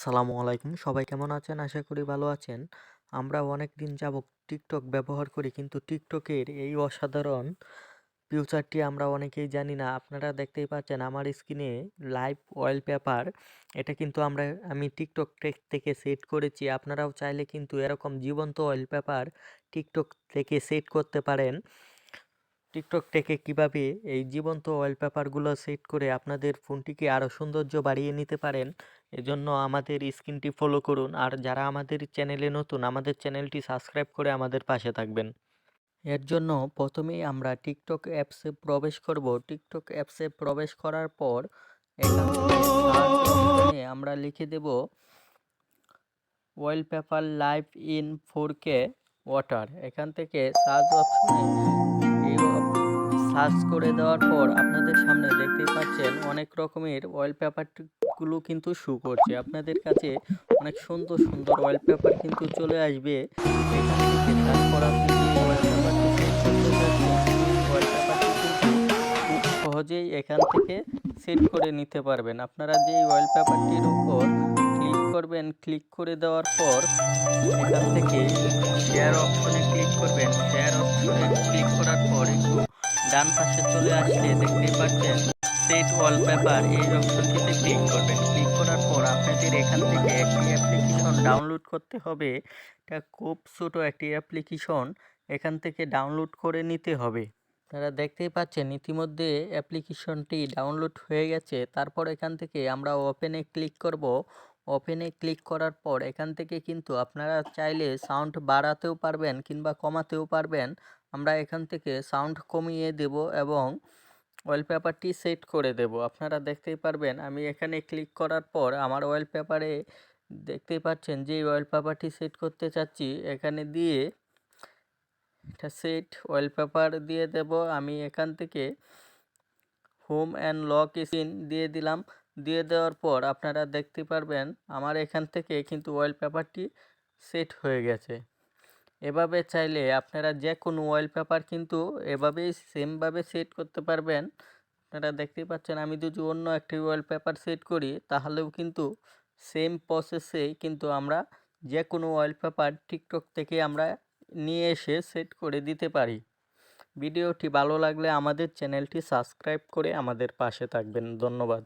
আসসালামু আলাইকুম। সবাই কেমন আছেন? আশা করি ভালো আছেন। আমরা অনেকদিন যাবৎ টিকটক ব্যবহার করি কিন্তু টিকটকের এই অসাধারণ ফিউচারটি আমরা অনেকেই জানি না। আপনারা দেখতেই পাচ্ছেন আমার স্ক্রিনে লাইভ ওয়ালপেপার। এটা কিন্তু আমি টিকটক থেকে সেট করেছি। আপনারাও চাইলে কিন্তু এরকম জীবন্ত ওয়ালপেপার টিকটক থেকে সেট করতে পারেন। টিকটক থেকে কিভাবে এই জীবন্ত ওয়ালপেপারগুলো সেট করে আপনাদের ফোনটিকে আরও সৌন্দর্য বাড়িয়ে নিতে পারেন, এজন্য আমাদের স্ক্রিনটি ফলো করুন। আর যারা আমাদের চ্যানেলে নতুন, আমাদের চ্যানেলটি সাবস্ক্রাইব করে আমাদের পাশে থাকবেন। এর জন্য প্রথমেই আমরা টিকটক অ্যাপসে প্রবেশ করব। টিকটক অ্যাপসে প্রবেশ করার পর এখান থেকে সার্চ অপশনে আমরা লিখে দেব wallpaper live in 4K water. এখান থেকে সার্চ অপশনে এই সার্চ করে দেওয়ার পর আপনাদের সামনে দেখতেই পাচ্ছেন অনেক রকমের ওয়ালপেপারগুলো কিন্তু শো করছে। আপনাদের কাছে অনেক সুন্দর সুন্দর ওয়ালপেপার কিন্তু চলে আসবে এখান থেকে। তারপর আপনি যে ওয়ালপেপারটি সেট করতে যাচ্ছেন সেই ওয়ালপেপারটি কিন্তু খুব সহজেই এখান থেকে সেট করে নিতে পারবেন। আপনারা যেই ওয়ালপেপারটির উপর ক্লিক করবেন, ক্লিক করে দেওয়ার পর এখান থেকে শেয়ার অপশনে ক্লিক করবেন। শেয়ার অপশনে ক্লিক করার পর একটু ডান পাশে চলে আসলে দেখতেই পাচ্ছেন সেট ওয়ালপেপার, এই অপশনটিতে ক্লিক করবেন। ক্লিক করার পর আপনাদের এখান থেকে একটি অ্যাপ্লিকেশন ডাউনলোড করতে হবে। এটা খুব ছোট একটি অ্যাপ্লিকেশন, এখান থেকে ডাউনলোড করে নিতে হবে। আপনারা দেখতেই পাচ্ছেন ইতিমধ্যে অ্যাপ্লিকেশনটি ডাউনলোড হয়ে গেছে। তারপর এখান থেকে আমরা ওপেনে ক্লিক করব। ওপেনে ক্লিক করার পর এখান থেকে কিন্তু আপনারা চাইলে সাউন্ড বাড়াতেও পারবেন কিংবা কমাতেও পারবেন। আমরা এখান থেকে সাউন্ড কমিয়ে দেব এবং ওয়ালপেপারটি সেট করে দেব। আপনারা দেখতেই পারবেন আমি এখানে ক্লিক করার পর আমার ওয়ালপেপারে দেখতেই পাচ্ছেন যে ওয়ালপেপারটি সেট করতে চাচ্ছি এখানে দিয়ে এটা সেট ওয়ালপেপার দিয়ে দেব। আমি এখান থেকে হোম অ্যান্ড লক স্ক্রিন দিয়ে দিলাম। দিয়ে দেওয়ার পর আপনারা দেখতে পারবেন আমার এখান থেকে কিন্তু ওয়ালপেপারটি সেট হয়ে গেছে। এভাবে চাইলে আপনারা যে কোনো ওয়ালপেপার কিন্তু এভাবেই সেমভাবে সেট করতে পারবেন। আপনারা দেখতেই পাচ্ছেন আমি যদি অন্য একটি ওয়ালপেপার সেট করি তাহলেও কিন্তু সেম প্রসেসেই কিন্তু আমরা যে কোনো ওয়ালপেপার টিকটক থেকে আমরা নিয়ে এসে সেট করে দিতে পারি। ভিডিওটি ভালো লাগলে আমাদের চ্যানেলটি সাবস্ক্রাইব করে আমাদের পাশে থাকবেন। ধন্যবাদ।